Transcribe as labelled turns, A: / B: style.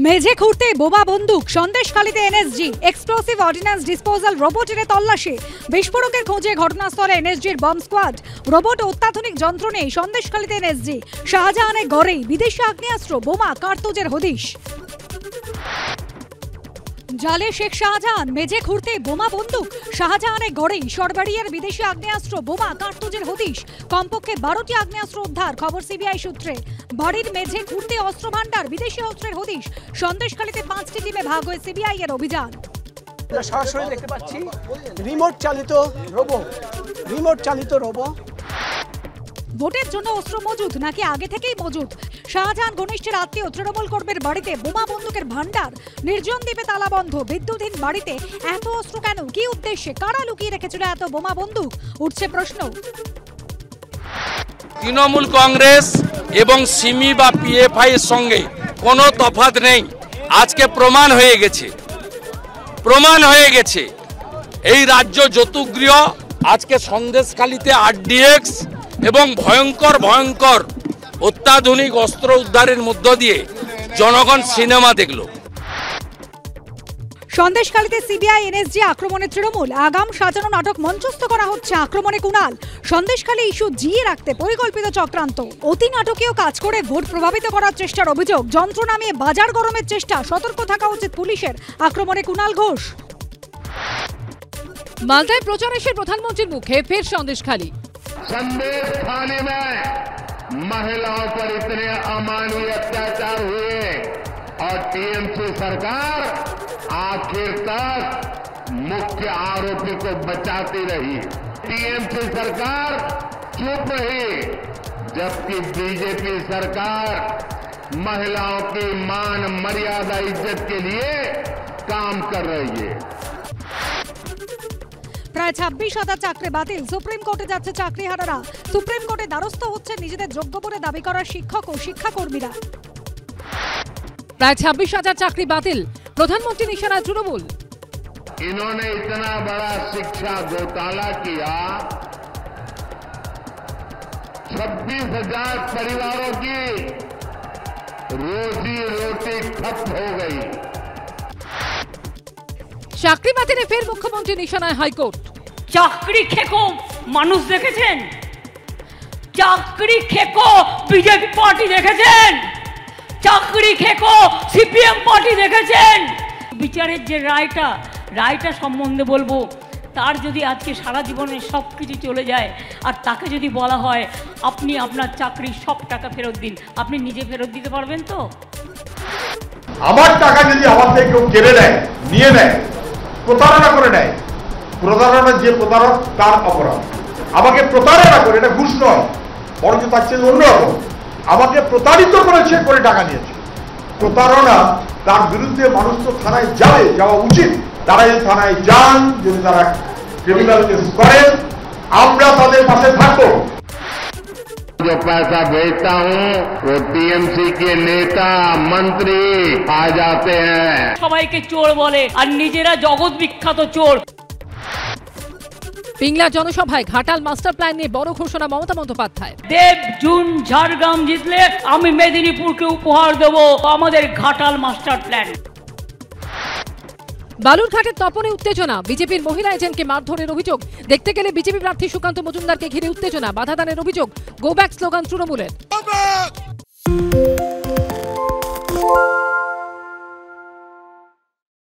A: মেঝে খুঁড়তে বোমা বন্দুক, সন্দেশখালীতে এনএসজি, এক্সপ্লোসিভ অর্ডিন্যান্স ডিসপোজাল রোবটের তল্লাশি, বিস্ফোরকের খোঁজে ঘটনাস্থলে এনএসজির বম স্কোয়াড, রোবট অত্যাধুনিক যন্ত্র নেই সন্দেশখালীতে এনএসজি, শাহজাহানের গড়েই বিদেশি আগ্নেয়াস্ত্র, বোমা, কার্তুজের হদিশ। জালে শেখ শাহজাহান, মেঝে খুঁড়তে বোমা বন্দুক, শাহজাহানের গড়েই সরবারিয়ার বিদেশি আগ্নেয়াস্ত্র, বোমা, কার্তুজের হদিশ। কমপক্ষে 12টি আগ্নেয়াস্ত্র উদ্ধার, খবর সিবিআই সূত্রে। বাড়ির মেঝে খুঁড়তে অস্ত্র ভান্ডার, বিদেশি অস্ত্রের হদিশ। সন্দেশখালীতে 5টি টিমে ভাগ হয়ে সিবিআই এর অভিযান।
B: সরাসরি দেখতে পাচ্ছি রিমোট চালিত রোবো।
A: ভোটের জন্য অস্ত্র মজুদ নাকি আগে থেকেই মজুদ? শাহজাহান ঘনিষ্ঠের আত্মীয় তৃণমূল কর্মীর বাড়িতে বোমা বন্দুকের ভান্ডার, নির্জন দ্বীপে তালাবন্ধ, বিদ্যুৎহীন বাড়িতে এত অস্ত্র কেন? কি উদ্দেশ্যে? কারা লুকিয়ে রেখেছিল এত বোমা বন্দুক? উঠছে প্রশ্ন।
C: তৃণমূল কংগ্রেস এবং সিমি বা পিএফআই এর সঙ্গে কোনো তফাৎ নেই। আজকে প্রমাণ হয়ে গেছে এই রাজ্য যতুগৃহ আজকে সন্দেশখালীতে আরডিএক্স এবং ভয়ঙ্কর অত্যাধুনিক অস্ত্র উদ্ধারের মধ্য দিয়ে জনগণ সিনেমা দেখলো।
A: সন্দেশখালীতে সিবিআই এনএসজি আক্রমণে তৃণমূল, আগাম সাজানো নাটক মঞ্চস্থ করা হচ্ছে, আক্রমণে কুণাল। সন্দেশখালী ইস্যু জিয়ে রাখতে পরিকল্পিত চক্রান্ত, অতি নাটকীয় কাজ করে ভোট প্রভাবিত করার চেষ্টার অভিযোগ, যন্ত্র নামিয়ে বাজার গরমের চেষ্টা, সতর্ক থাকা উচিত পুলিশের, আক্রমণে কুণাল ঘোষ।
D: মালদায় প্রচার এসে প্রধানমন্ত্রীর মুখে ফের সন্দেশখালী।
E: संदेश में महिलाओं पर इतने अमानवीय अत्याचार हुए और टीएमसी सरकार आखिर तक मुख्य आरोपी को बचाती रही। टीएमसी सरकार चुप रही जबकि बीजेपी सरकार महिलाओं की मान मर्यादा इज्जत के लिए काम कर रही है।
A: প্রায় 26,000 চাকরি বাতিল, সুপ্রিম কোর্টে যাচ্ছে চাকরিহারারা। সুপ্রিম কোর্টে দ্বারস্থ হচ্ছে নিজেদের যোগ্য বলে দাবি করা শিক্ষক ও শিক্ষাকর্মীরা।
D: প্রায় 26,000 চাকরি বাতিল, প্রধানমন্ত্রী নিশানা তৃণমূল।
E: इन्होंने इतना बड़ा शिक्षा घोटाला किया, 26,000 परिवारों की रोजी रोटी ठप हो गई।
D: চাকরি বাতিলে ফের মুখ্যমন্ত্রী নিশানায় হাইকোর্ট।
F: চাকরি খেকো মানুষ দেখেছেন? চাকরি খেকো বিজেপি পার্টি দেখেছেন? চাকরি খেকো সিপিএম পার্টি দেখেছেন? বিচারের যে রায়টা সম্বন্ধে বলবো, তার যদি আজকে সারা জীবনে সব কিছু চলে যায় আর তাকে যদি বলা হয় আপনি আপনার চাকরির সব টাকা ফেরত দিন, আপনি নিজে ফেরত দিতে পারবেন তো?
G: আমার টাকা যদি আমার থেকে কেউ কেড়ে নেয়, নিয়ে নেয়, প্রতারণা করে নেয়, প্রতারণা যে প্রতারক তার অপরাধ। আমাকে প্রতারণা করে, এটা ঘুষ নয়, বরঞ্চ তার চেয়ে অন্যরকম, আমাকে প্রতারিত করেছে করে টাকা নিয়েছে। প্রতারণা, তার বিরুদ্ধে মানুষ তো থানায় যাওয়া উচিত। তারা যদি থানায় যান, যদি তারা ক্রিমিনাল কেস করেন, আমরা তাদের পাশে থাকবো।
E: जो पैसा भेजता हूं वो टीएमसी के नेता मंत्री आ जाते हैं,
F: সবাইকে চোর বলে আর নিজেরা জগৎ বিখ্যাত চোর।
D: পিংলা জনসভায় ঘাটাল মাস্টার প্ল্যান নিয়ে বড় ঘোষণা মমতা বন্দ্যোপাধ্যায়।
F: দেব জুন ঝাড়গ্রাম জিতলে আমি মেদিনীপুরকে উপহার দেব আমাদের ঘাটাল মাস্টার প্ল্যান।
D: বালুরঘাটের তপনে উত্তেজনা, বিজেপির মহিলা এজেন্টকে মারধরের অভিযোগ, দেখতে গেলে বিজেপি প্রার্থী সুকান্ত মজুমদারকে ঘিরে উত্তেজনা, বাধা দানের অভিযোগ, গো ব্যাক স্লোগান তৃণমূলের।